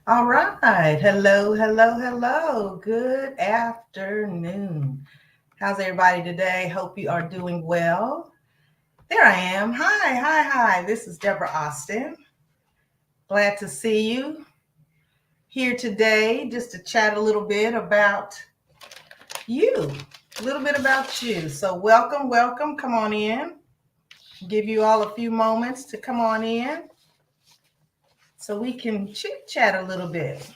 All right. Hello, hello, hello. Good afternoon. How's everybody today? Hope you are doing well. There I am. Hi, hi, hi. This is Deborah Austin. Glad to see you here today just to chat a little bit about you. A little bit about you. So, welcome, welcome. Come on in. Give you all a few moments to come on in so we can chit chat a little bit.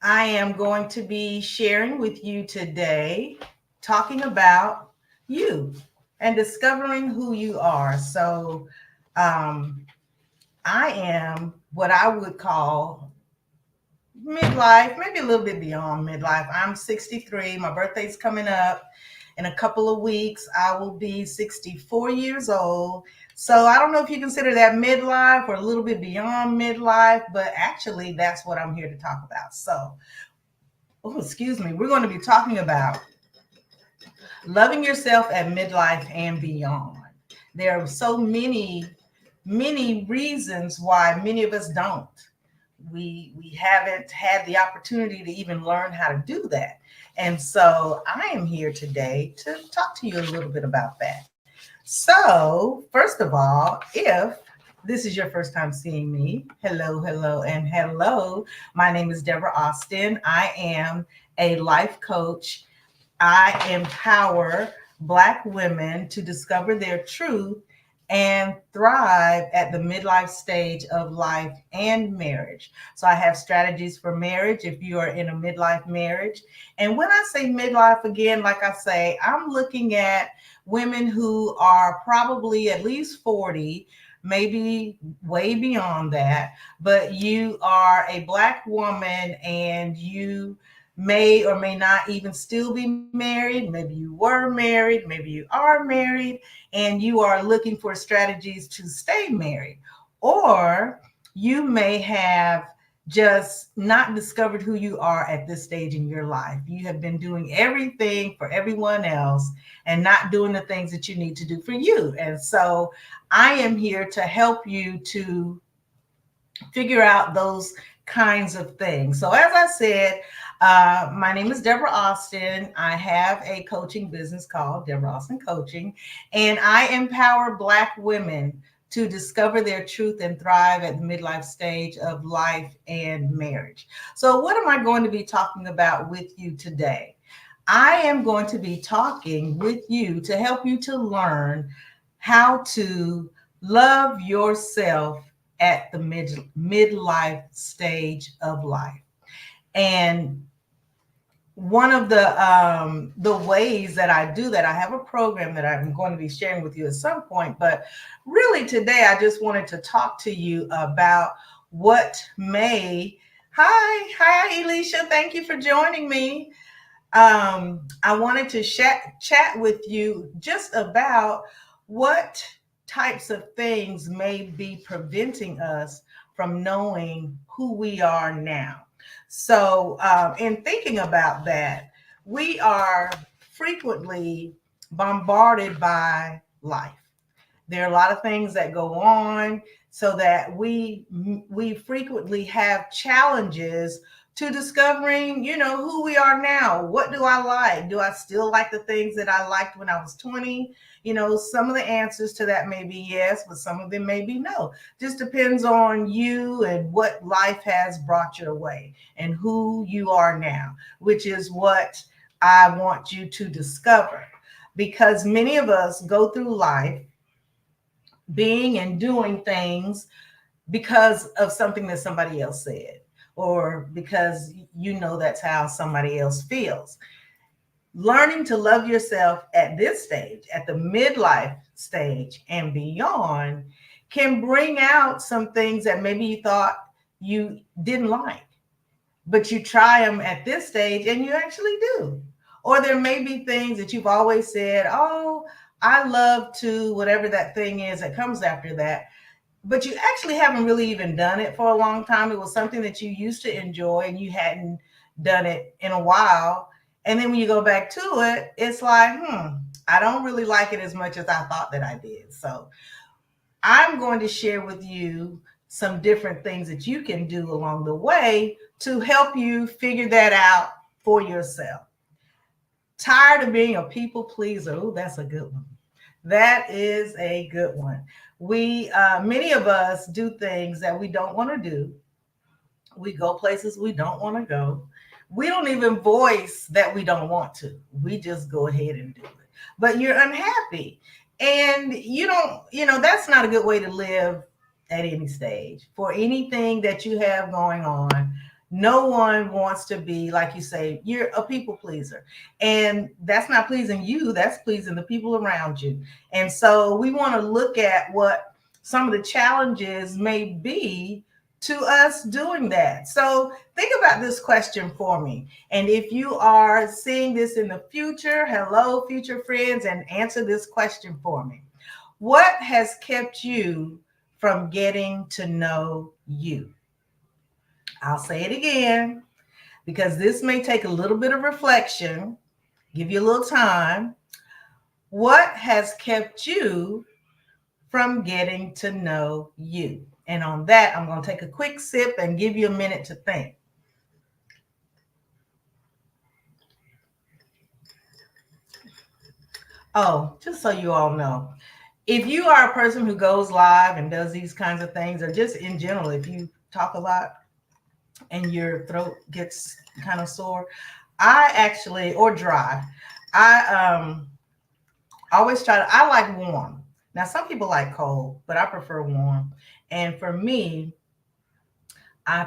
I am going to be sharing with you today, talking about you and discovering who you are. Um, I am what I would call midlife, maybe a little bit beyond midlife. I'm 63. My birthday's coming up in a couple of weeks. I will be 64 years old. So I don't know if you consider that midlife or a little bit beyond midlife, but actually, that's what I'm here to talk about. Excuse me, we're going to be talking about loving yourself at midlife and beyond. There are so many reasons why many of us don't. We haven't had the opportunity to even learn how to do that. And so I am here today to talk to you a little bit about that. So, first of all, if this is your first time seeing me, hello, hello, and hello. My name is Deborah Austin. I am a life coach. I empower Black women to discover their truth and thrive at the midlife stage of life and marriage. So, I have strategies for marriage if you are in a midlife marriage. And when I say midlife, again, like I say, I'm looking at women who are probably at least 40, maybe way beyond that, but you are a Black woman and you may or may not even still be married. Maybe you were married, maybe you are married, and you are looking for strategies to stay married. Or you may have just not discovered who you are at this stage in your life. You have been doing everything for everyone else and not doing the things that you need to do for you. And so I am here to help you to figure out those kinds of things. So, as I said, my name is Deborah Austin. I have a coaching business called Deborah Austin Coaching, and I empower Black women to discover their truth and thrive at the midlife stage of life and marriage. So, what am I going to be talking about with you today? I am going to be talking with you to help you to learn how to love yourself at the midlife stage of life. And one of the ways that I do that, I have a program that I'm going to be sharing with you at some point. But really, today I just wanted to talk to you about what may. Hi, Elisha. Thank you for joining me. I wanted to chat with you just about what types of things may be preventing us from knowing who we are now. So, in thinking about that, we are frequently bombarded by life. There are a lot of things that go on so that we frequently have challenges to discovering, who we are now. What do I like? Do I still like the things that I liked when I was 20? Some of the answers to that may be yes, but some of them may be no. Just depends on you and what life has brought your way and who you are now, which is what I want you to discover. Because many of us go through life being and doing things because of something that somebody else said, or because that's how somebody else feels. Learning to love yourself at this stage, at the midlife stage and beyond, can bring out some things that maybe you thought you didn't like, but you try them at this stage and you actually do. Or there may be things that you've always said, oh, I love to, whatever that thing is that comes after that, but you actually haven't really even done it for a long time. It was something that you used to enjoy and you hadn't done it in a while. And then when you go back to it, it's like, I don't really like it as much as I thought that I did. So I'm going to share with you some different things that you can do along the way to help you figure that out for yourself. Tired of being a people pleaser? Oh, that's a good one. That is a good one. Many of us do things that we don't want to do. We go places we don't want to go. We don't even voice that we don't want to. We just go ahead and do it. But you're unhappy. And that's not a good way to live at any stage. For anything that you have going on, no one wants to be, like you say, you're a people pleaser. And that's not pleasing you, that's pleasing the people around you. And so we want to look at what some of the challenges may be to us doing that. So think about this question for me. And if you are seeing this in the future, hello, future friends, and answer this question for me. What has kept you from getting to know you? I'll say it again, because this may take a little bit of reflection, give you a little time. What has kept you from getting to know you? And on that, I'm going to take a quick sip and give you a minute to think. Oh, just so you all know, if you are a person who goes live and does these kinds of things, or just in general, if you talk a lot and your throat gets kind of sore, or dry, I always I like warm. Now, some people like cold, but I prefer warm. And for me, I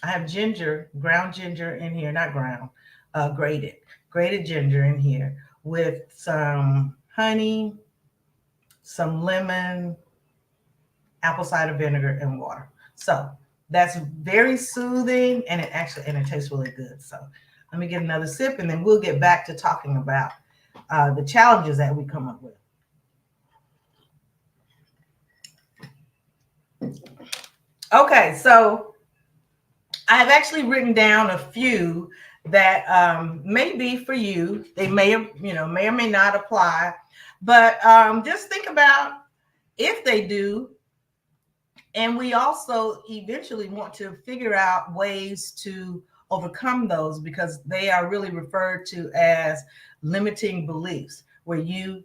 have ginger, ground ginger in here, not ground, grated ginger in here with some honey, some lemon, apple cider vinegar, and water. So that's very soothing, and it tastes really good. So let me get another sip, and then we'll get back to talking about the challenges that we come up with. Okay, so I've actually written down a few that may be for you. They may or may not apply, but just think about if they do. And we also eventually want to figure out ways to overcome those, because they are really referred to as limiting beliefs, where you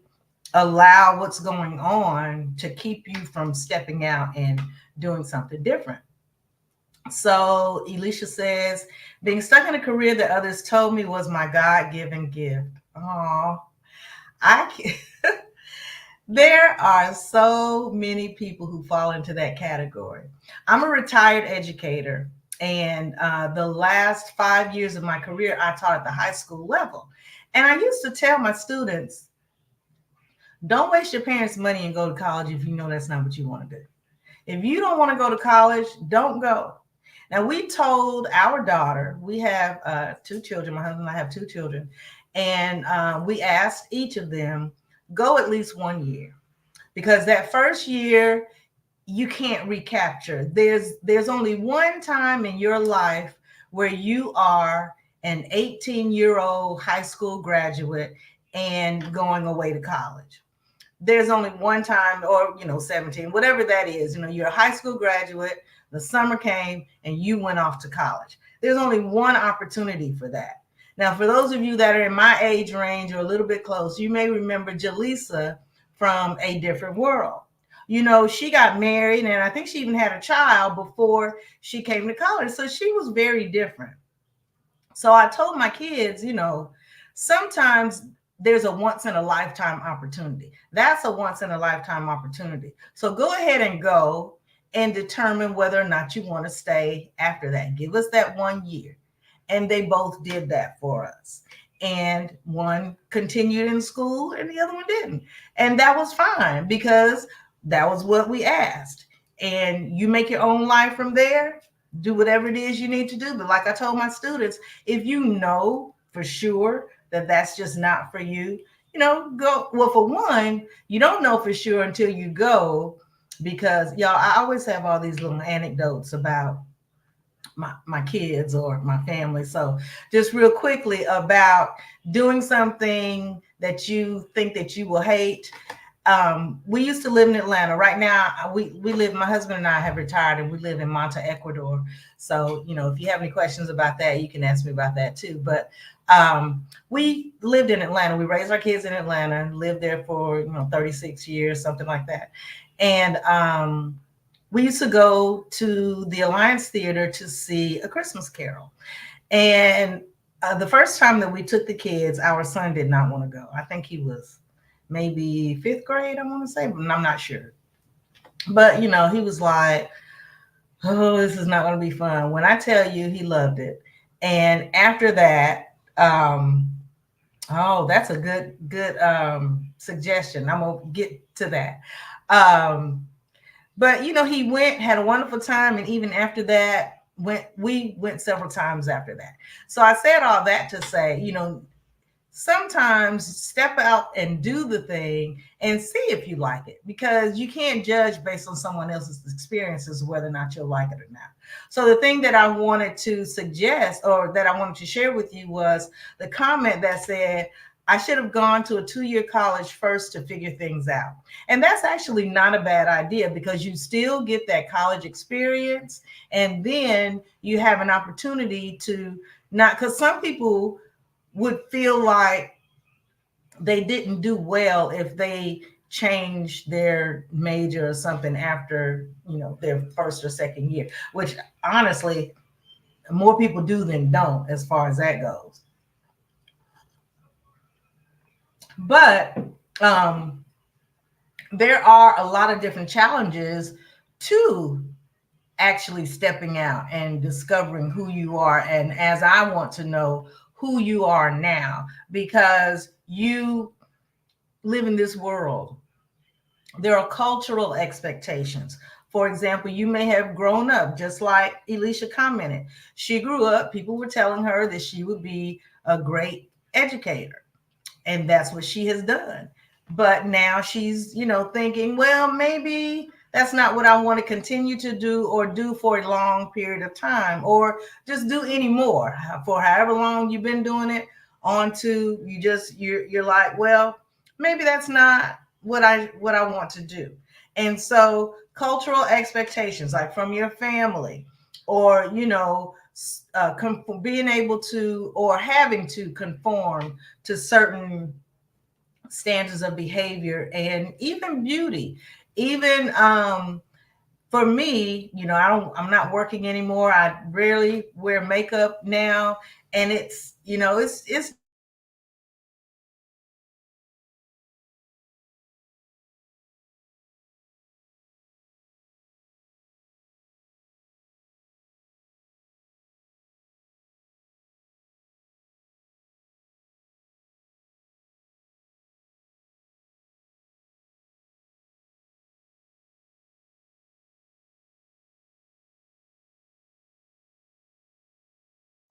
allow what's going on to keep you from stepping out and doing something different. So Elisha says, being stuck in a career that others told me was my God-given gift. Oh, I can't. There are so many people who fall into that category. I'm a retired educator, and the last 5 years of my career, I taught at the high school level. And I used to tell my students, don't waste your parents' money and go to college if you know that's not what you want to do. If you don't want to go to college, don't go. Now, we told our daughter, we have 2 children, my husband and I have 2 children, and we asked each of them, go at least 1 year, because that first year you can't recapture. There's only one time in your life where you are an 18-year-old high school graduate and going away to college. There's only one time, or 17, whatever that is. You're a high school graduate, the summer came and you went off to college. There's only one opportunity for that. Now, for those of you that are in my age range or a little bit close, you may remember Jaleesa from A Different World. She got married, and I think she even had a child before she came to college. So she was very different. So I told my kids, sometimes there's a once in a lifetime opportunity. That's a once in a lifetime opportunity. So go ahead and go and determine whether or not you want to stay after that. Give us that 1 year. And they both did that for us. And one continued in school and the other one didn't. And that was fine, because that was what we asked. And you make your own life from there. Do whatever it is you need to do. But like I told my students, if you know for sure that that's just not for you, go. Well, for one, you don't know for sure until you go, because y'all, I always have all these little anecdotes about my kids or my family. So just real quickly about doing something that you think that you will hate. We used to live in Atlanta. Right now, we live. My husband and I have retired, and we live in Manta, Ecuador. So, if you have any questions about that, you can ask me about that too. But we lived in Atlanta. We raised our kids in Atlanta. Lived there for 36 years, something like that. And we used to go to the Alliance Theater to see A Christmas Carol. And the first time that we took the kids, our son did not want to go. I think he was maybe fifth grade, I want to say, but I'm not sure. But, he was like, oh, this is not going to be fun. When I tell you, he loved it. And after that, oh, that's a good suggestion. I'm going to get to that. But, he went, had a wonderful time. And even after that, we went several times after that. So I said all that to say, sometimes step out and do the thing and see if you like it, because you can't judge based on someone else's experiences whether or not you'll like it or not. So the thing that I wanted to suggest, or that I wanted to share with you, was the comment that said, I should have gone to a 2-year college first to figure things out. And that's actually not a bad idea, because you still get that college experience, and then you have an opportunity to not, because some people would feel like they didn't do well if they changed their major or something after, their first or second year, which honestly, more people do than don't as far as that goes. But there are a lot of different challenges to actually stepping out and discovering who you are. And as I want to know who you are now, because you live in this world, there are cultural expectations. For example, you may have grown up just like Elisha commented. She grew up, people were telling her that she would be a great educator, and that's what she has done. But now she's, thinking, well, maybe that's not what I want to continue to do, or do for a long period of time, or just do anymore for however long you've been doing it. On to you're like, well, maybe that's not what I want to do. And so cultural expectations, like from your family, or being able to, or having to conform to certain standards of behavior and even beauty. Even for me, I'm not working anymore. I rarely wear makeup now, and it's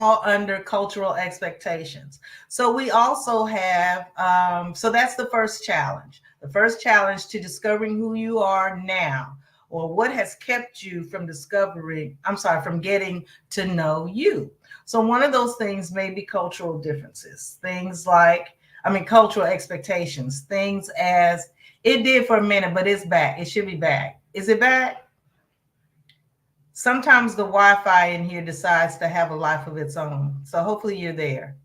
all under cultural expectations. So we also have, so that's the first challenge. The first challenge to discovering who you are now, or what has kept you from from getting to know you. So one of those things may be cultural differences, things like, cultural expectations, things as it did for a minute, but it's back. It should be back. Is it back? Sometimes the Wi-Fi in here decides to have a life of its own. So hopefully you're there.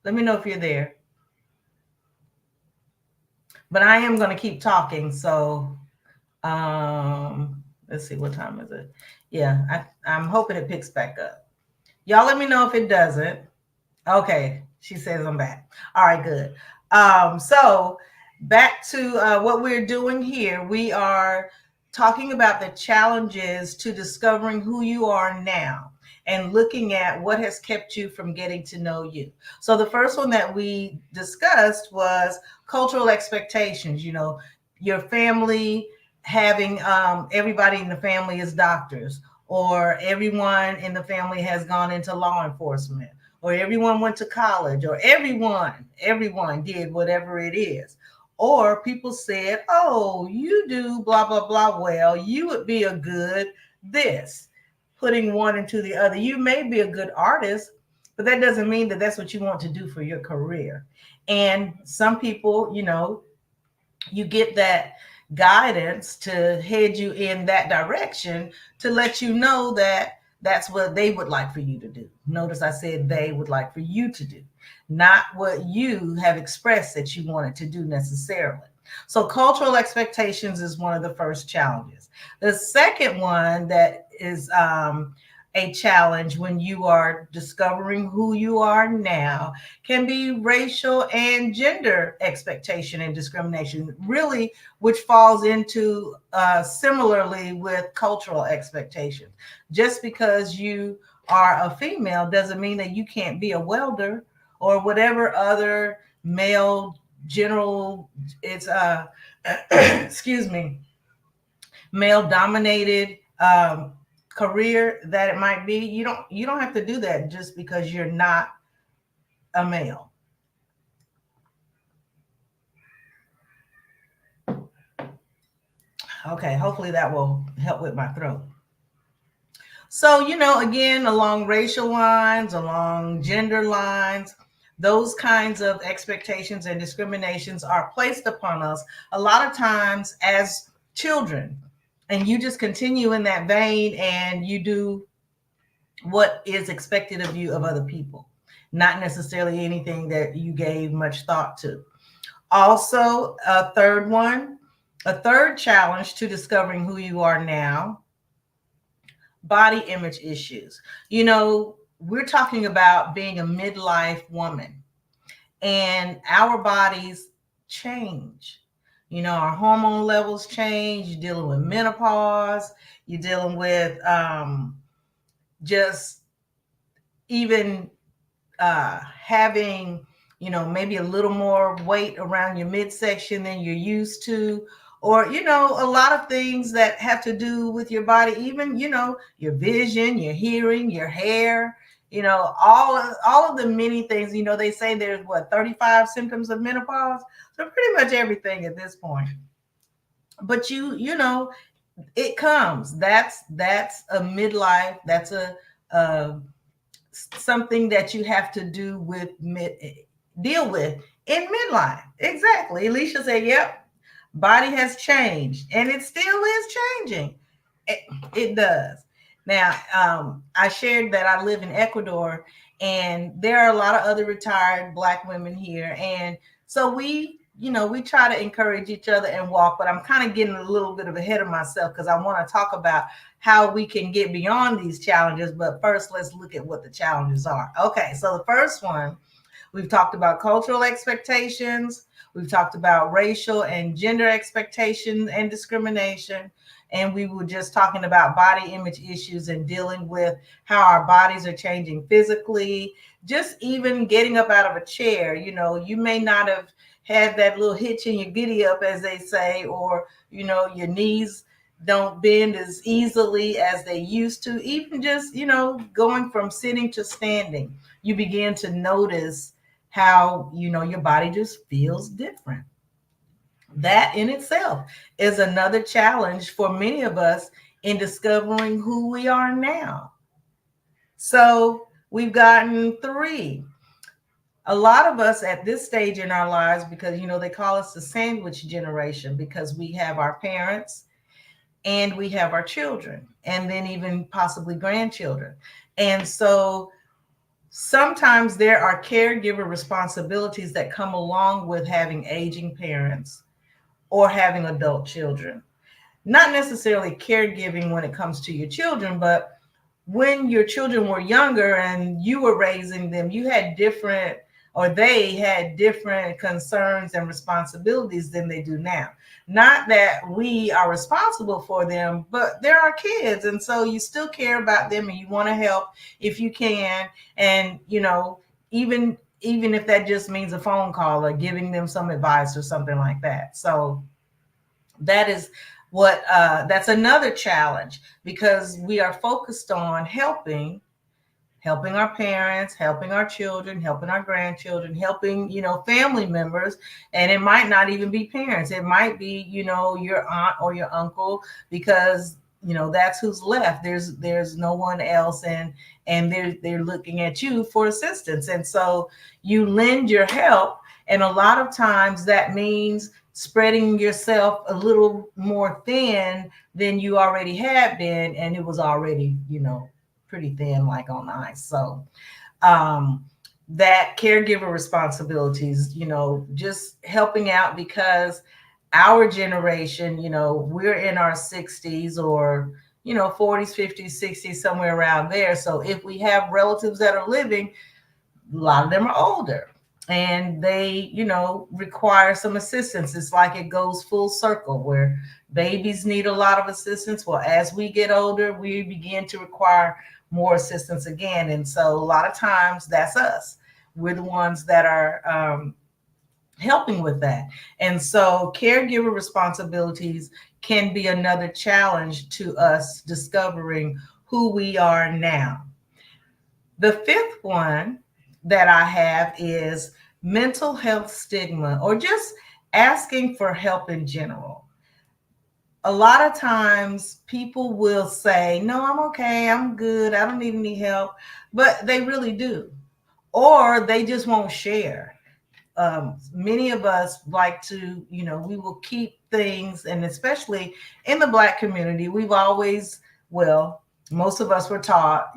Let me know if you're there. But I am going to keep talking. So let's see, what time is it? Yeah, I'm hoping it picks back up. Y'all let me know if it doesn't. Okay, she says I'm back. All right, good. So back to what we're doing here. We are talking about the challenges to discovering who you are now, and looking at what has kept you from getting to know you. So the first one that we discussed was cultural expectations. Your family having, everybody in the family is doctors, or everyone in the family has gone into law enforcement, or everyone went to college, or everyone did whatever it is. Or people said, oh, you do blah, blah, blah. Well, you would be a good this, putting one into the other. You may be a good artist, but that doesn't mean that that's what you want to do for your career. And some people, you get that guidance to head you in that direction, to let you know that that's what they would like for you to do. Notice I said they would like for you to do, not what you have expressed that you wanted to do necessarily. So cultural expectations is one of the first challenges. The second one that is a challenge when you are discovering who you are now can be racial and gender expectation and discrimination, really, which falls into similarly with cultural expectations. Just because you are a female doesn't mean that you can't be a welder or whatever other male general, it's excuse me, male dominated career that it might be. You don't have to do that just because you're not a male. Okay, hopefully that will help with my throat. So, again, along racial lines, along gender lines, those kinds of expectations and discriminations are placed upon us a lot of times as children. And you just continue in that vein and you do what is expected of you of other people, not necessarily anything that you gave much thought to. Also, a third challenge to discovering who you are now: body image issues. We're talking about being a midlife woman, and our bodies change. Our hormone levels change. You're dealing with menopause. You're dealing with just even having, maybe a little more weight around your midsection than you're used to, or, a lot of things that have to do with your body, even, your vision, your hearing, your hair, all of the many things. They say there's 35 symptoms of menopause. So pretty much everything at this point. But it comes. That's a midlife. That's a something that you have to deal with in midlife. Exactly. Alicia said, yep, body has changed, and it still is changing. It does. Now, I shared that I live in Ecuador, and there are a lot of other retired Black women here. And so we try to encourage each other and walk, but I'm kind of getting a little bit of ahead of myself because I want to talk about how we can get beyond these challenges. But first, let's look at what the challenges are. Okay, so the first one, we've talked about cultural expectations. We've talked about racial and gender expectations and discrimination. And we were just talking about body image issues and dealing with how our bodies are changing physically. Just even getting up out of a chair, you may not have had that little hitch in your giddy up, as they say, or, your knees don't bend as easily as they used to. Even just, going from sitting to standing, you begin to notice how, your body just feels different. That in itself is another challenge for many of us in discovering who we are now. So we've gotten three. A lot of us at this stage in our lives, because, they call us the sandwich generation, because we have our parents and we have our children, and then even possibly grandchildren. And so sometimes there are caregiver responsibilities that come along with having aging parents or having adult children. Not necessarily caregiving when it comes to your children, but when your children were younger and you were raising them, you had different, or they had different concerns and responsibilities than they do now. Not that we are responsible for them, but they're our kids. And so you still care about them and you want to help if you can. And, even if that just means a phone call or giving them some advice or something like that. So that is that's another challenge, because we are focused on helping our parents, helping our children, helping our grandchildren, helping, family members. And it might not even be parents. It might be, your aunt or your uncle, because, that's who's left. There's no one else. And they're looking at you for assistance. And so you lend your help. And a lot of times that means spreading yourself a little more thin than you already had been, and it was already, pretty thin, like on ice. So um, that caregiver responsibilities, just helping out, because our generation, we're in our 60s or 40s, 50s, 60s, somewhere around there. So if we have relatives that are living, a lot of them are older, and they require some assistance. It's like it goes full circle, where babies need a lot of assistance. Well, as we get older, we begin to require more assistance again, and so a lot of times that's us. We're the ones that are helping with that. And so caregiver responsibilities can be another challenge to us discovering who we are now. The fifth one that I have is mental health stigma, or just asking for help in general. A lot of times people will say, "No, I'm okay, I'm good, I don't need any help," but they really do. Or they just won't share. Many of us like to, we will keep things, and especially in the Black community, we've always, well, most of us were taught,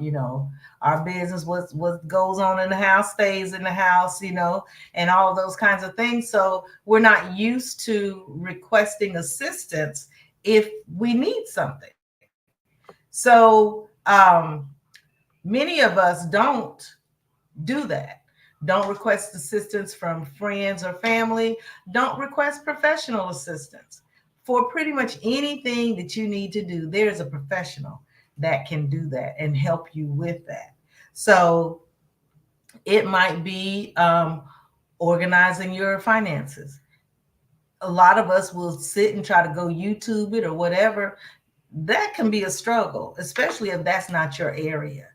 our business, what goes on in the house stays in the house, and all of those kinds of things. So we're not used to requesting assistance if we need something. So many of us don't do that. Don't request assistance from friends or family. Don't request professional assistance. For pretty much anything that you need to do, there's a professional that can do that and help you with that. So it might be organizing your finances. A lot of us will sit and try to go YouTube it or whatever. That can be a struggle, especially if that's not your area.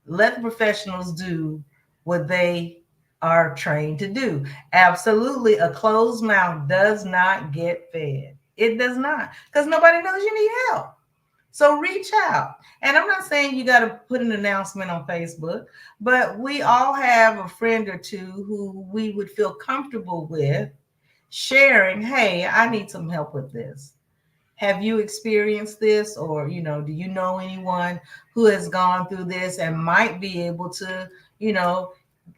Let the professionals do what they are trained to do. Absolutely, a closed mouth does not get fed. It does not, because nobody knows you need help. So reach out. And I'm not saying you got to put an announcement on Facebook, but we all have a friend or two who we would feel comfortable with sharing, "Hey, I need some help with this. Have you experienced this?" Or, do you know anyone who has gone through this and might be able to,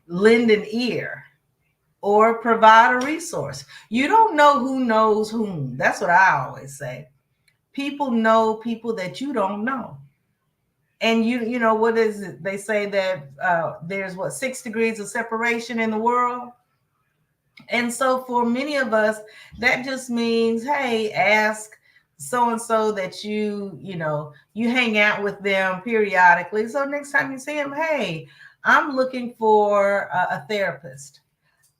lend an ear or provide a resource? You don't know who knows whom. That's what I always say. People know people that you don't know. And what is it? They say that there's 6 degrees of separation in the world. And so for many of us, that just means, hey, ask so and so that you hang out with them periodically. So next time you see them, "Hey, I'm looking for a therapist.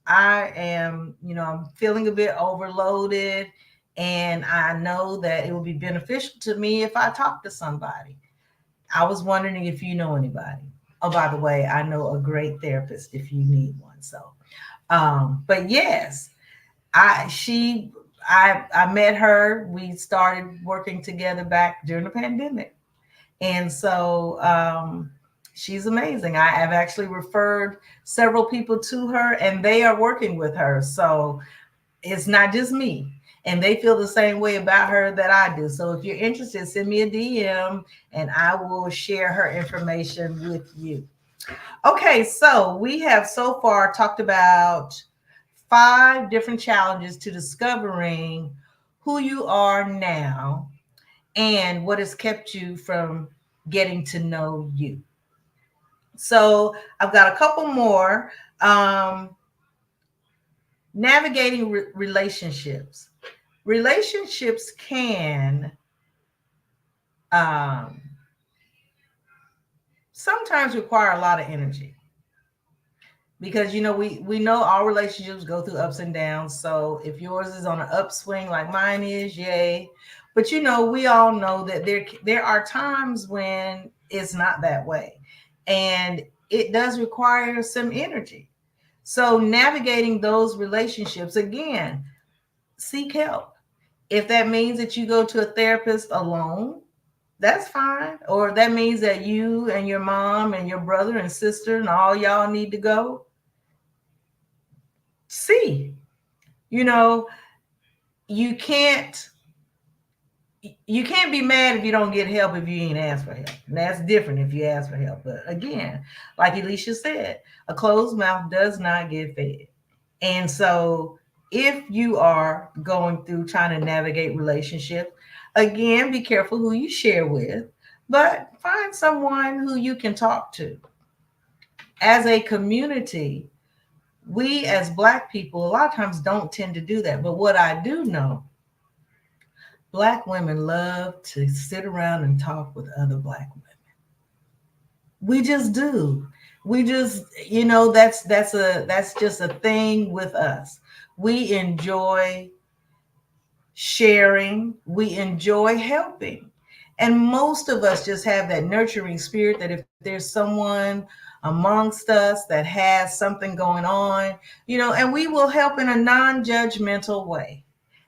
I am, I'm feeling a bit overloaded, and I know that it will be beneficial to me if I talk to somebody. I was wondering if you know anybody. Oh, by the way, I know a great therapist if you need one." So but yes, I met her. We started working together back during the pandemic. And so she's amazing. I have actually referred several people to her, and they are working with her. So it's not just me. And they feel the same way about her that I do. So if you're interested, send me a DM and I will share her information with you. Okay, so we have so far talked about 5 different challenges to discovering who you are now and what has kept you from getting to know you. So I've got a couple more. Navigating relationships. Relationships can um, sometimes require a lot of energy, because we know all relationships go through ups and downs. So if yours is on an upswing like mine is, yay. But we all know that there are times when it's not that way, and it does require some energy. So navigating those relationships, again, seek help. If that means that you go to a therapist alone, that's fine. Or if that means that you and your mom and your brother and sister and all y'all need to go, see, you know, you can't you can't be mad if you don't get help if you ain't asked for help. And that's different if you ask for help. But again, like Alicia said, a closed mouth does not get fed. And so if you are going through trying to navigate relationships, again, be careful who you share with, but find someone who you can talk to. As a community, we as Black people a lot of times don't tend to do that. But what I do know, Black women love to sit around and talk with other Black women. We just do. We just, that's just a thing with us. We enjoy sharing, we enjoy helping. And most of us just have that nurturing spirit that if there's someone amongst us that has something going on, and we will help in a non-judgmental way.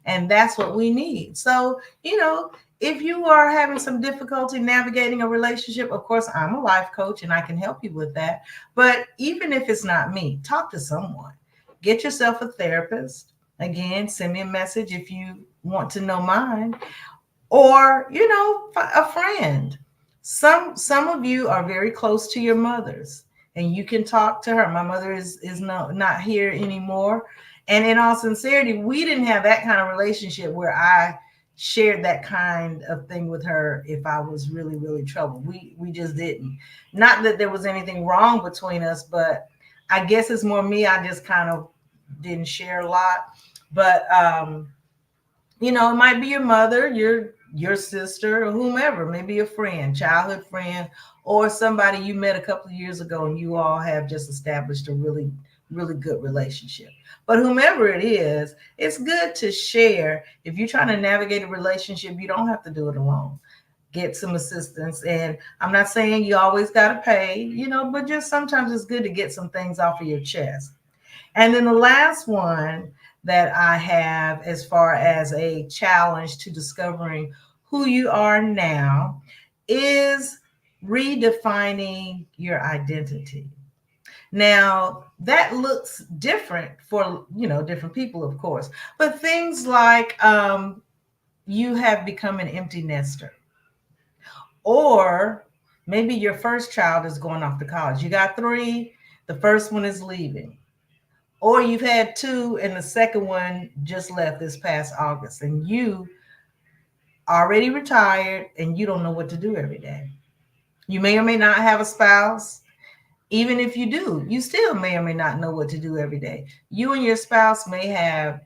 And that's what we need. So, if you are having some difficulty navigating a relationship, of course, I'm a life coach and I can help you with that. But even if it's not me, talk to someone. Get yourself a therapist. Again, send me a message if you want to know mine, or a friend. Some of you are very close to your mothers and you can talk to her. My mother is not here anymore, and in all sincerity, we didn't have that kind of relationship where I shared that kind of thing with her if I was really, really troubled. We just didn't. Not that there was anything wrong between us, but I guess it's more me. I just kind of didn't share a lot. But it might be your mother, your sister, or whomever, maybe a friend, childhood friend, or somebody you met a couple of years ago and you all have just established a really, really good relationship. But whomever it is, it's good to share. If you're trying to navigate a relationship, you don't have to do it alone. Get some assistance. And I'm not saying you always got to pay, but just sometimes it's good to get some things off of your chest. And then the last one that I have as far as a challenge to discovering who you are now is redefining your identity. Now, that looks different for, different people, of course, but things like you have become an empty nester, or maybe your first child is going off to college. You got 3, the first one is leaving. Or you've had 2 and the second one just left this past August, and you already retired and you don't know what to do every day. You may or may not have a spouse. Even if you do, you still may or may not know what to do every day. You and your spouse may have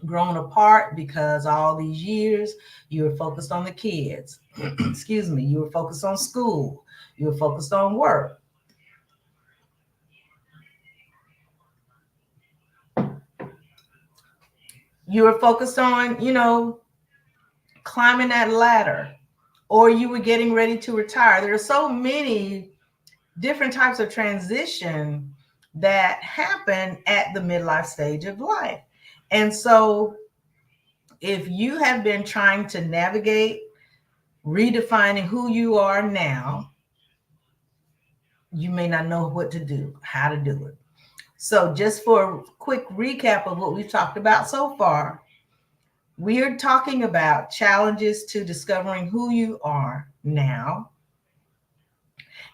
grown apart because all these years you were focused on the kids. Excuse me, you were focused on school. You were focused on work. You were focused on, climbing that ladder, or you were getting ready to retire. There are so many different types of transition that happen at the midlife stage of life. And so if you have been trying to navigate redefining who you are now, you may not know what to do, how to do it. So just for a quick recap of what we've talked about so far, we are talking about challenges to discovering who you are now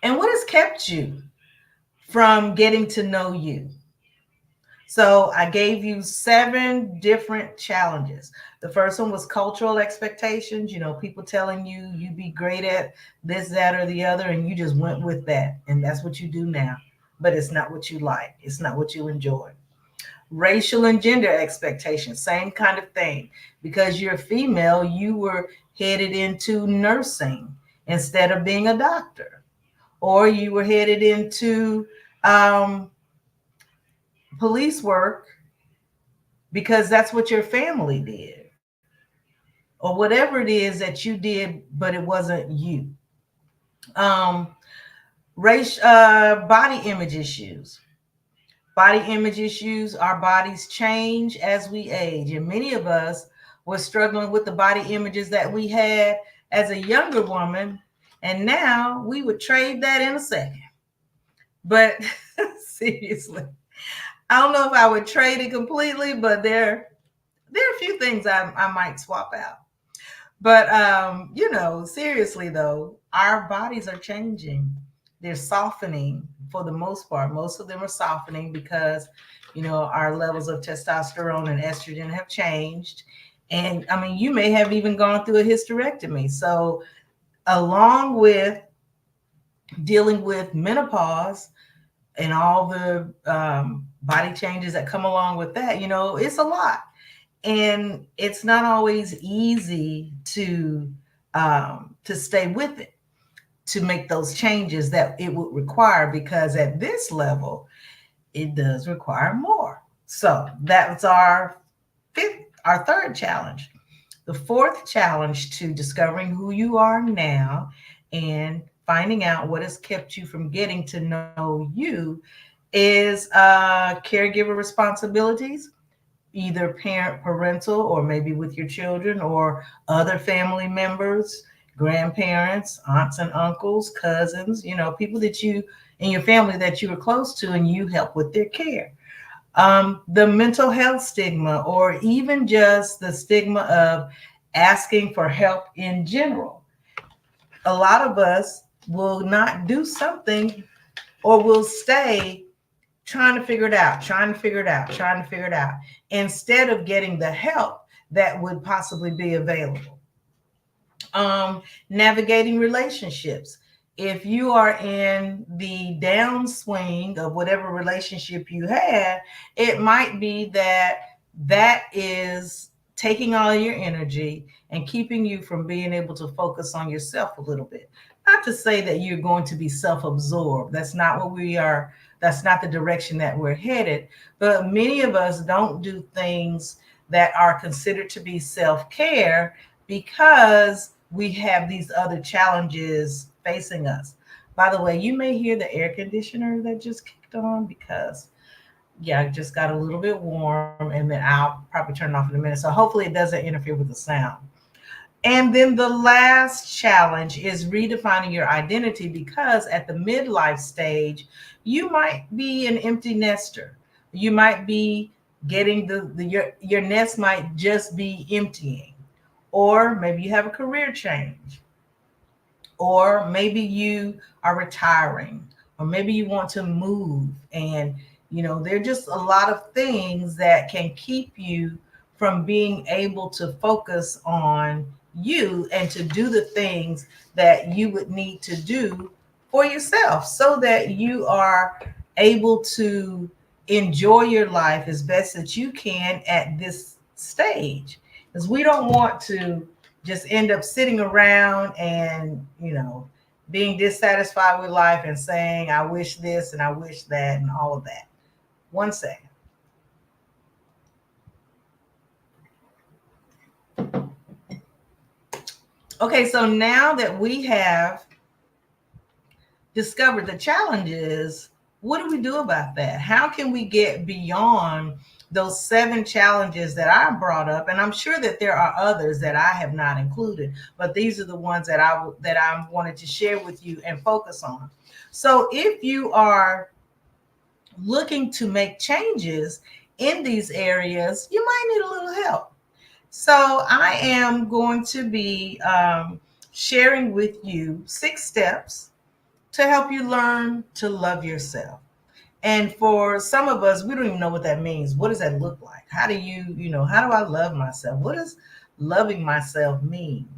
and what has kept you from getting to know you. So I gave you 7 different challenges. The first one was cultural expectations, people telling you you'd be great at this, that, or the other, and you just went with that. And that's what you do now. But it's not what you like. It's not what you enjoy. Racial and gender expectations, same kind of thing. Because you're female, you were headed into nursing instead of being a doctor. Or you were headed into police work because that's what your family did, or whatever it is that you did, but it wasn't you. Body image issues. Body image issues, our bodies change as we age. And many of us were struggling with the body images that we had as a younger woman. And now we would trade that in a second. But seriously, I don't know if I would trade it completely, but There are a few things I might swap out. But seriously though, our bodies are changing. They're softening for the most part. Most of them are softening because, our levels of testosterone and estrogen have changed. And I mean, you may have even gone through a hysterectomy. So, along with dealing with menopause and all the body changes that come along with that, it's a lot. And it's not always easy to stay with it, to make those changes that it would require, because at this level it does require more. So that's our third challenge. The fourth challenge to discovering who you are now and finding out what has kept you from getting to know you is caregiver responsibilities, either parental, or maybe with your children or other family members, grandparents, aunts and uncles, cousins, people that you in your family that you are close to and you help with their care. The mental health stigma, or even just the stigma of asking for help in general. A lot of us will not do something, or will stay trying to figure it out, trying to figure it out, instead of getting the help that would possibly be available. Navigating relationships. If you are in the downswing of whatever relationship you had, it might be that is taking all your energy and keeping you from being able to focus on yourself a little bit. Not to say that you're going to be self-absorbed. That's not what we are. That's not the direction that we're headed. But many of us don't do things that are considered to be self-care because we have these other challenges facing us. By the way, you may hear the air conditioner that just kicked on because, yeah, it just got a little bit warm, and then I'll probably turn it off in a minute. So hopefully it doesn't interfere with the sound. And then the last challenge is redefining your identity, because at the midlife stage, you might be an empty nester. You might be getting your nest might just be emptying, or maybe you have a career change, or maybe you are retiring, or maybe you want to move. And there are just a lot of things that can keep you from being able to focus on you and to do the things that you would need to do for yourself, so that you are able to enjoy your life as best that you can at this stage. Because we don't want to just end up sitting around and, being dissatisfied with life and saying, I wish this and I wish that and all of that. One second. Okay, so now that we have discovered the challenges, what do we do about that? How can we get beyond those 7 challenges that I brought up? And I'm sure that there are others that I have not included, but these are the ones that I wanted to share with you and focus on. So if you are looking to make changes in these areas, you might need a little help. So I am going to be sharing with you 6 steps to help you learn to love yourself. And for some of us, we don't even know what that means. What does that look like? How do how do I love myself? What does loving myself mean?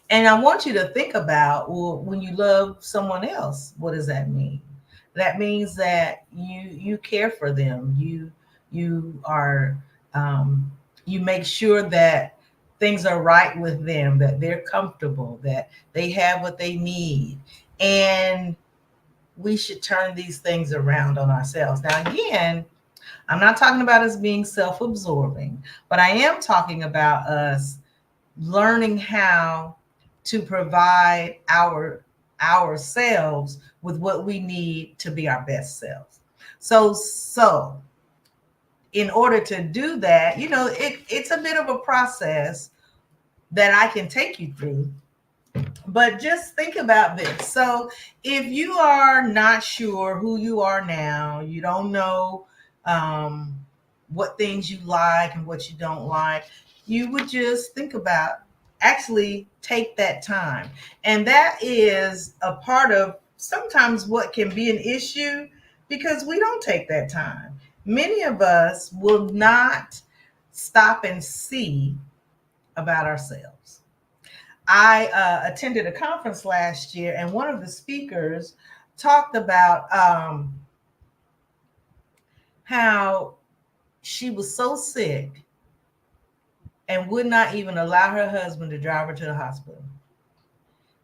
And I want you to think about, well, when you love someone else, what does that mean? That means that you care for them. You are you make sure that things are right with them, that they're comfortable, that they have what they need. And we should turn these things around on ourselves. Now, again, I'm not talking about us being self-absorbing, but I am talking about us learning how to provide ourselves with what we need to be our best selves. So in order to do that, it's a bit of a process that I can take you through. But just think about this. So if you are not sure who you are now, you don't know what things you like and what you don't like, you would just think about actually take that time. And that is a part of sometimes what can be an issue because we don't take that time. Many of us will not stop and see about ourselves. I attended a conference last year, and one of the speakers talked about how she was so sick and would not even allow her husband to drive her to the hospital.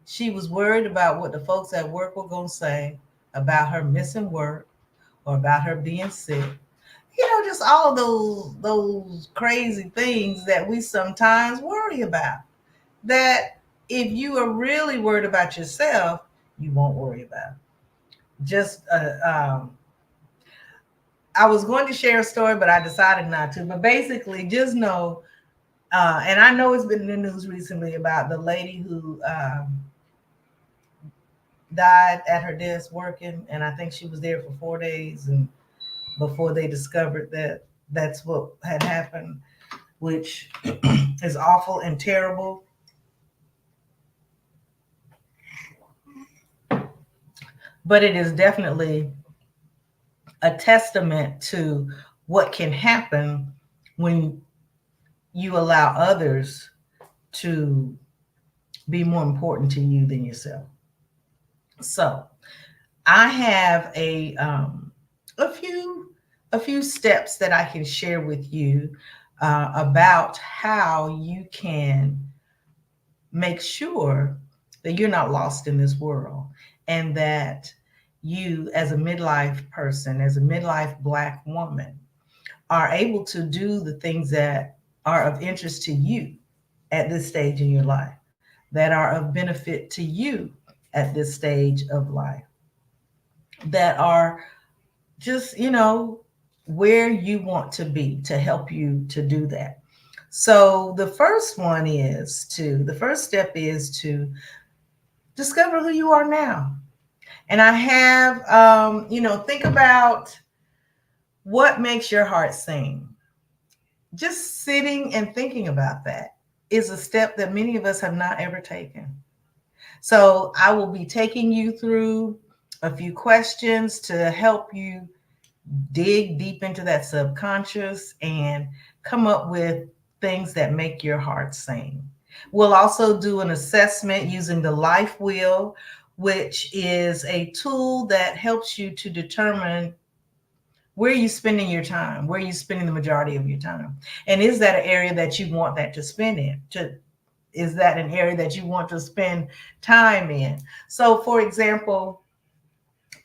She was worried about what the folks at work were going to say about her missing work or about her being sick. Just all of those crazy things that we sometimes worry about. That if you are really worried about yourself, you won't worry about. Just I was going to share a story, but I decided not to. But basically, just know, and I know it's been in the news recently about the lady who died at her desk working, and I think she was there for 4 days, and before they discovered that that's what had happened, which is awful and terrible. But it is definitely a testament to what can happen when you allow others to be more important to you than yourself. So I have a few steps that I can share with you about how you can make sure that you're not lost in this world, and that you, as a midlife person, as a midlife Black woman, are able to do the things that are of interest to you at this stage in your life, that are of benefit to you at this stage of life, that are just, where you want to be to help you to do that. So the first step is to discover who you are now. And I have, think about what makes your heart sing. Just sitting and thinking about that is a step that many of us have not ever taken. So I will be taking you through a few questions to help you dig deep into that subconscious and come up with things that make your heart sing. We'll also do an assessment using the life wheel, which is a tool that helps you to determine where you're spending your time, where you're spending the majority of your time. And is that an area that you want that to spend in? Is that an area that you want to spend time in? So, for example,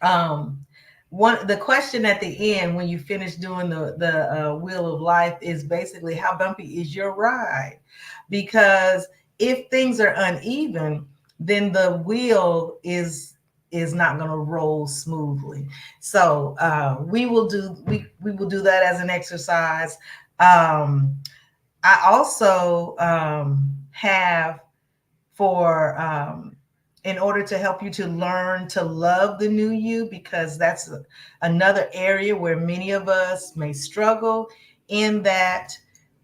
um, the question at the end when you finish doing the wheel of life is basically, how bumpy is your ride? Because if things are uneven, then the wheel is not going to roll smoothly. So we will do that as an exercise. I also have for in order to help you to learn to love the new you, because that's another area where many of us may struggle, in that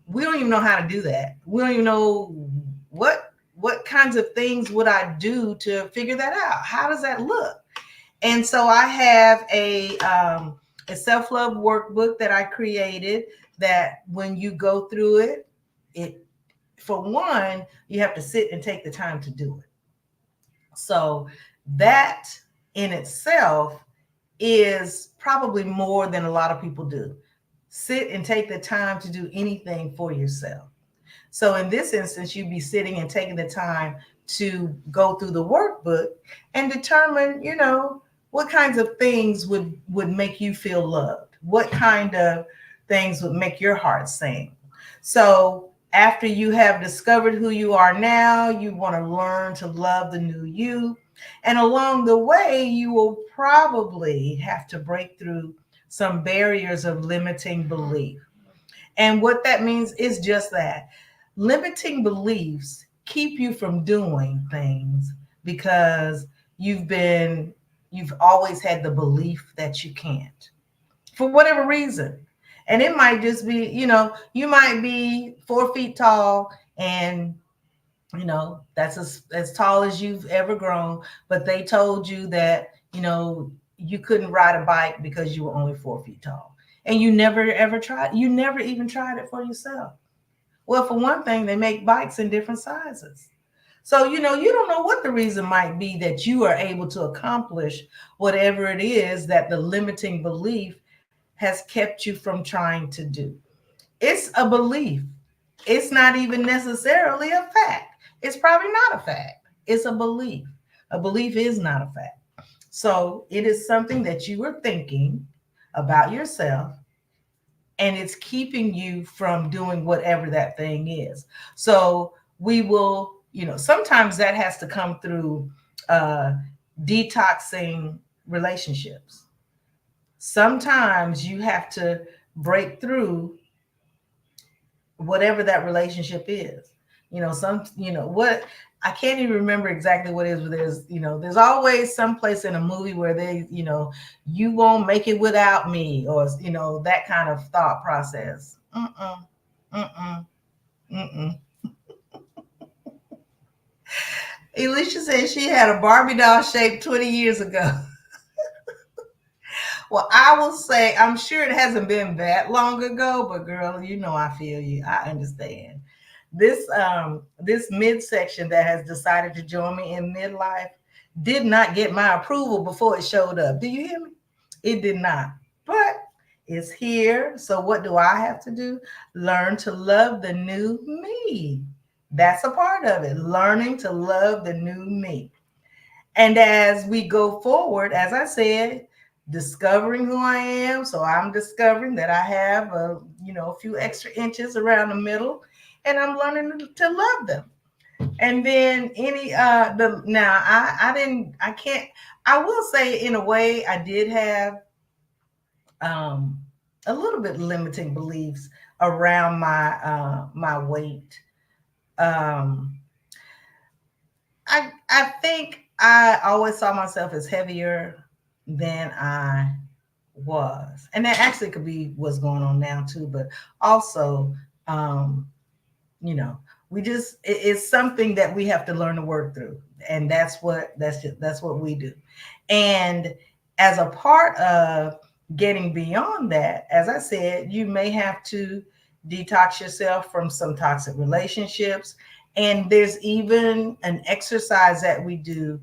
we don't even know how to do that. We don't even know what kinds of things would I do to figure that out. How does that look? And so I have a self-love workbook that I created, that when you go through it, for one, you have to sit and take the time to do it. So that in itself is probably more than a lot of people do. Sit and take the time to do anything for yourself. So in this instance, you'd be sitting and taking the time to go through the workbook and determine, what kinds of things would make you feel loved? What kind of things would make your heart sing? So after you have discovered who you are now, you want to learn to love the new you. And along the way, you will probably have to break through some barriers of limiting belief. And what that means is just that. Limiting beliefs keep you from doing things because you've always had the belief that you can't, for whatever reason. And it might just be, you might be 4 feet tall, and that's as tall as you've ever grown, but they told you that you couldn't ride a bike because you were only 4 feet tall, and you never ever tried, you never even tried it for yourself. Well, for one thing, they make bikes in different sizes. So you don't know what the reason might be that you are able to accomplish whatever it is that the limiting belief has kept you from trying to do. It's a belief. It's not even necessarily a fact. It's probably not a fact. It's a belief. A belief is not a fact. So it is something that you are thinking about yourself, and it's keeping you from doing whatever that thing is. So we will, sometimes that has to come through uh, detoxing relationships. Sometimes you have to break through whatever that relationship is. What, I can't even remember exactly what it is, but there's always some place in a movie where you won't make it without me, or that kind of thought process. Mm-mm, mm-mm, mm-mm. Alicia said she had a Barbie doll shaped 20 years ago. Well, I will say, I'm sure it hasn't been that long ago, but girl, I feel you. I understand. This midsection that has decided to join me in midlife did not get my approval before it showed up. Do you hear me? It did not. But it's here. So what do I have to do? Learn to love the new me. That's a part of it. Learning to love the new me. And as we go forward, as I said, discovering who I am. So I'm discovering that I have a few extra inches around the middle, and I'm learning to love them. And then any the now I didn't I can't I will say, in a way, I did have um a little bit limiting beliefs around my weight. Um I think I always saw myself as heavier than I was, and that actually could be what's going on now too. But also, um, you know, it's something that we have to learn to work through, and that's what we do. And as a part of getting beyond that, as I said, you may have to detox yourself from some toxic relationships. And there's even an exercise that we do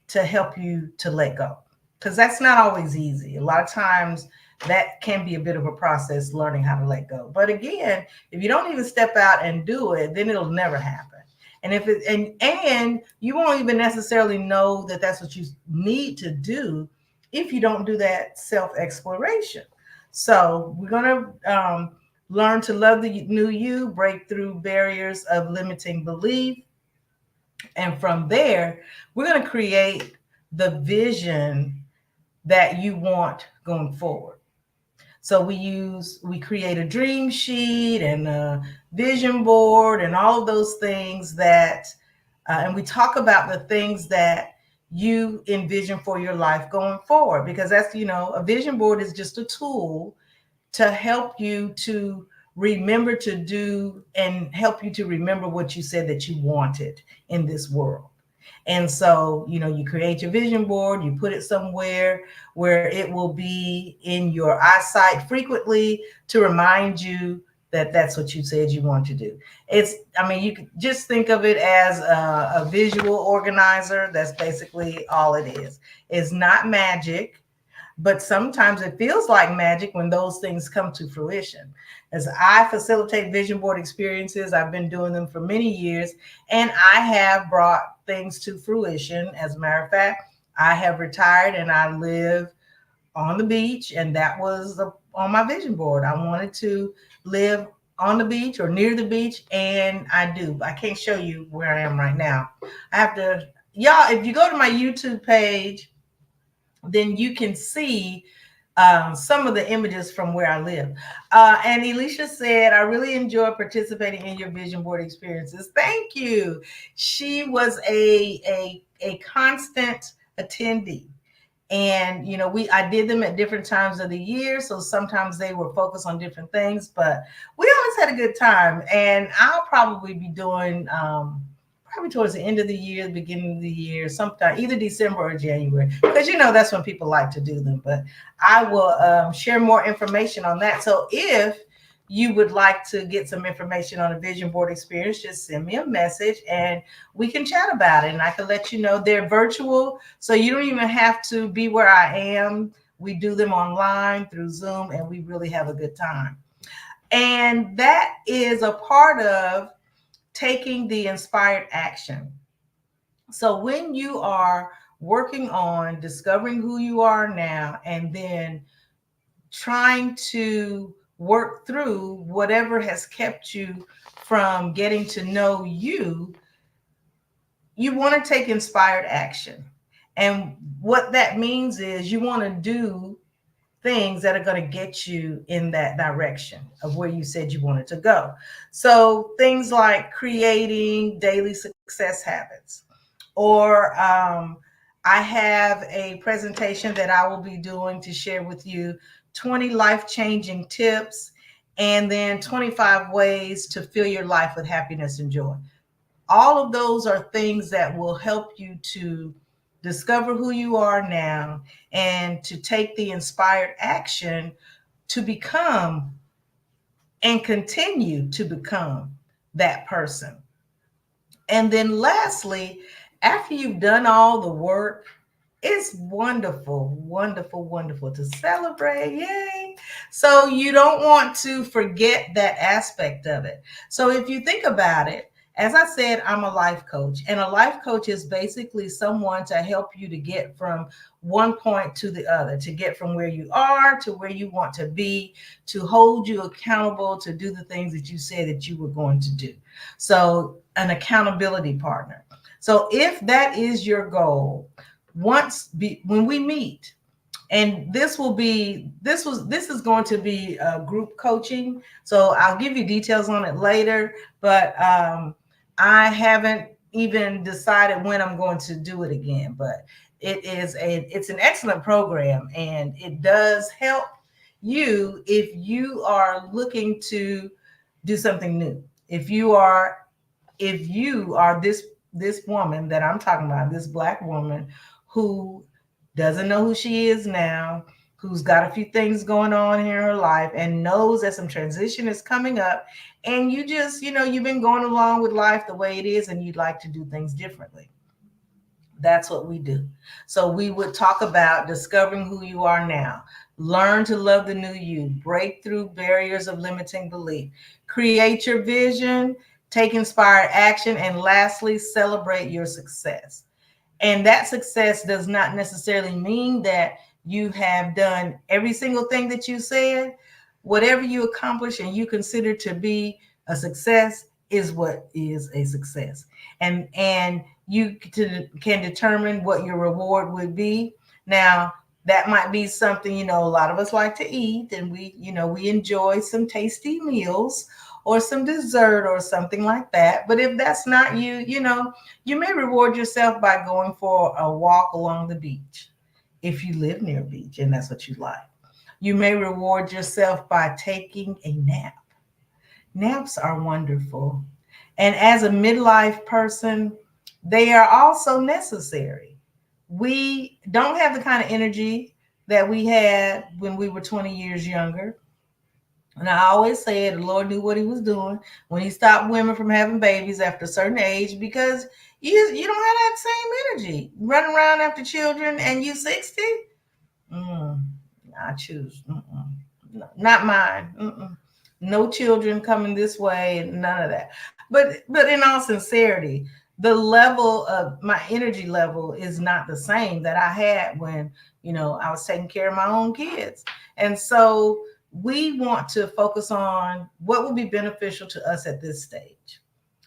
to help you to let go, because that's not always easy. A lot of times that can be a bit of a process, learning how to let go. But again, if you don't even step out and do it, then it'll never happen. And if it and you won't even necessarily know that that's what you need to do if you don't do that self exploration. So we're gonna learn to love the new you, break through barriers of limiting belief, and from there, we're gonna create the vision that you want going forward. So we create a dream sheet and a vision board and all of those things and we talk about the things that you envision for your life going forward, because that's, a vision board is just a tool to help you to remember to do and help you to remember what you said that you wanted in this world. And so, you create your vision board, you put it somewhere where it will be in your eyesight frequently to remind you that that's what you said you want to do. You could just think of it as a visual organizer. That's basically all it is. It's not magic, but sometimes it feels like magic when those things come to fruition. As I facilitate vision board experiences, I've been doing them for many years, and I have brought things to fruition. As a matter of fact, I have retired and I live on the beach, and that was on my vision board. I wanted to live on the beach or near the beach, and I do. I can't show you where I am right now. I have to, y'all, if you go to my YouTube page, then you can see some of the images from where I live. And Alicia said, I really enjoy participating in your vision board experiences. Thank you. She was a constant attendee. And I did them at different times of the year, so sometimes they were focused on different things, but we always had a good time. And I'll probably be doing probably towards the end of the year, the beginning of the year, sometime either December or January, because that's when people like to do them. But I will share more information on that. So if you would like to get some information on a vision board experience, just send me a message and we can chat about it. And I can let you know they're virtual, so you don't even have to be where I am. We do them online through Zoom, and we really have a good time. And that is a part of taking the inspired action. So when you are working on discovering who you are now and then trying to work through whatever has kept you from getting to know you, you want to take inspired action. And what that means is you want to do things that are going to get you in that direction of where you said you wanted to go. So things like creating daily success habits, or I have a presentation that I will be doing to share with you 20 life-changing tips and then 25 ways to fill your life with happiness and joy. All of those are things that will help you to discover who you are now and to take the inspired action to become and continue to become that person. And then lastly, after you've done all the work, it's wonderful, wonderful, wonderful to celebrate. Yay. So you don't want to forget that aspect of it. So if you think about it, as I said, I'm a life coach, and a life coach is basically someone to help you to get from one point to the other, to get from where you are to where you want to be, to hold you accountable to do the things that you said that you were going to do. So an accountability partner. So if that is your goal, when we meet, and this is going to be group coaching, so I'll give you details on it later, but I haven't even decided when I'm going to do it again. But it's an excellent program, and it does help you if you are looking to do something new. If you are this woman that I'm talking about, this Black woman who doesn't know who she is now, who's got a few things going on in her life and knows that some transition is coming up, and you just, you've been going along with life the way it is and you'd like to do things differently. That's what we do. So we would talk about discovering who you are now, learn to love the new you, break through barriers of limiting belief, create your vision, take inspired action, and lastly, celebrate your success. And that success does not necessarily mean that you have done every single thing that you said. Whatever you accomplish and you consider to be a success is what is a success. And you can determine what your reward would be. Now, that might be something, a lot of us like to eat, and we enjoy some tasty meals or some dessert or something like that. But if that's not you, you may reward yourself by going for a walk along the beach if you live near a beach and that's what you like. You may reward yourself by taking a nap. Naps are wonderful. And as a midlife person, they are also necessary. We don't have the kind of energy that we had when we were 20 years younger. And I always said the Lord knew what he was doing when he stopped women from having babies after a certain age, because you don't have that same energy running around after children and you 60. I choose. Not mine. No children coming this way, none of that. But in all sincerity, the level of my energy level is not the same that I had when, I was taking care of my own kids. And so we want to focus on what would be beneficial to us at this stage,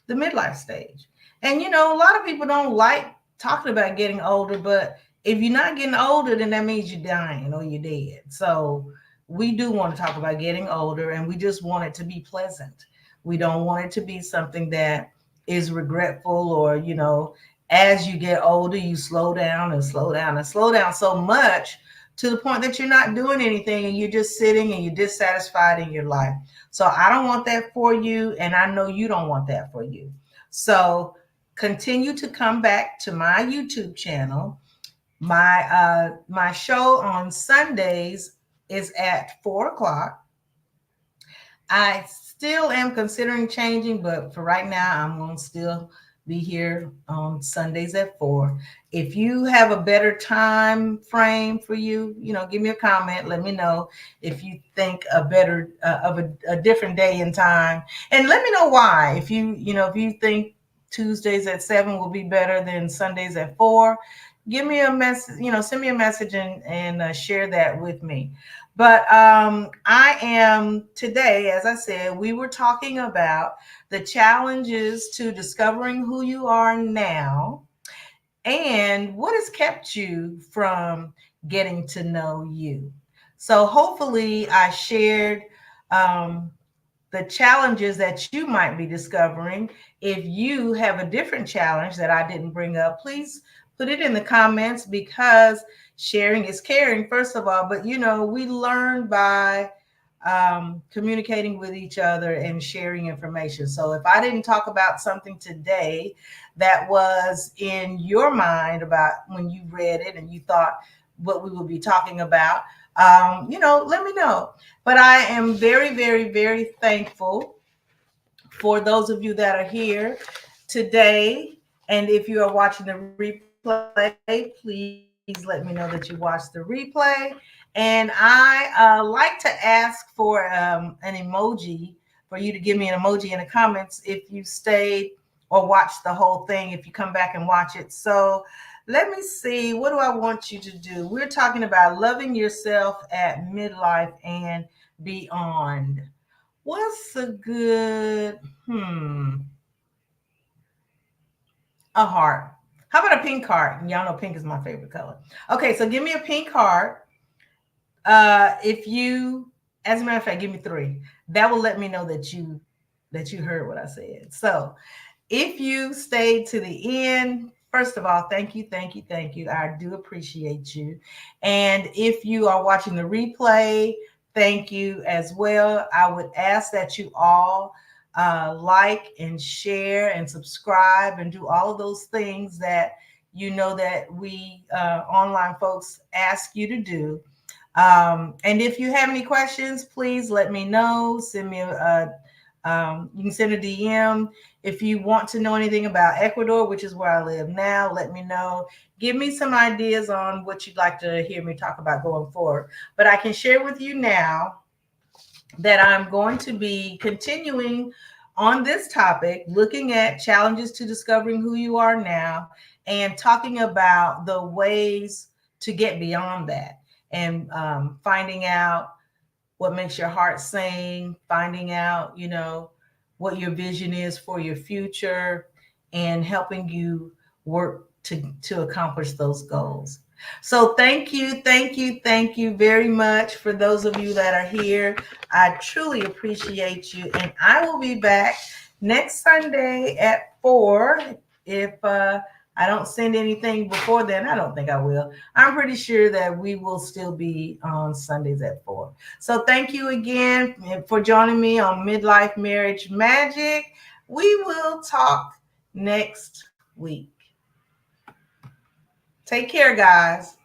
the midlife stage. And, a lot of people don't like talking about getting older, but if you're not getting older, then that means you're dying or you're dead. So we do want to talk about getting older, and we just want it to be pleasant. We don't want it to be something that is regretful or, as you get older, you slow down and slow down and slow down so much to the point that you're not doing anything and you're just sitting and you're dissatisfied in your life. So I don't want that for you, and I know you don't want that for you. So continue to come back to my YouTube channel. My show on Sundays is at 4 o'clock. I still am considering changing, but for right now, I'm going to still be here on Sundays at 4. If you have a better time frame for you, give me a comment. Let me know if you think a better of a different day and time, and let me know why. If you think Tuesdays at 7 will be better than Sundays at 4, give me a message. Send me a message and share that with me. But I am today, as I said, we were talking about the challenges to discovering who you are now and what has kept you from getting to know you. So hopefully I shared the challenges that you might be discovering. If you have a different challenge that I didn't bring up, please put it in the comments, because sharing is caring, first of all. But we learn by communicating with each other and sharing information. So if I didn't talk about something today that was in your mind about when you read it and you thought what we will be talking about, let me know. But I am very, very, very thankful for those of you that are here today. And if you are watching the replay, please let me know that you watched the replay. And I like to ask for an emoji, for you to give me an emoji in the comments if you stayed or watched the whole thing, if you come back and watch it. So let me see, what do I want you to do? We're talking about loving yourself at midlife and beyond. What's a good, a heart. How about a pink heart? Y'all know pink is my favorite color. Okay, so give me a pink heart. If you, as a matter of fact, give me 3. That will let me know that you heard what I said. So if you stayed to the end, first of all, thank you, thank you, thank you. I do appreciate you. And if you are watching the replay, thank you as well. I would ask that you all like and share and subscribe and do all of those things that that we online folks ask you to do. And if you have any questions, please let me know. Send me you can send a DM. If you want to know anything about Ecuador, which is where I live now, let me know. Give me some ideas on what you'd like to hear me talk about going forward. But I can share with you now that I'm going to be continuing on this topic, looking at challenges to discovering who you are now and talking about the ways to get beyond that, and finding out what makes your heart sing, finding out, what your vision is for your future, and helping you work to accomplish those goals. So thank you, thank you, thank you very much for those of you that are here. I truly appreciate you. And I will be back next Sunday at 4. If I don't send anything before then, I don't think I will. I'm pretty sure that we will still be on Sundays at 4. So thank you again for joining me on Midlife Marriage Magic. We will talk next week. Take care, guys.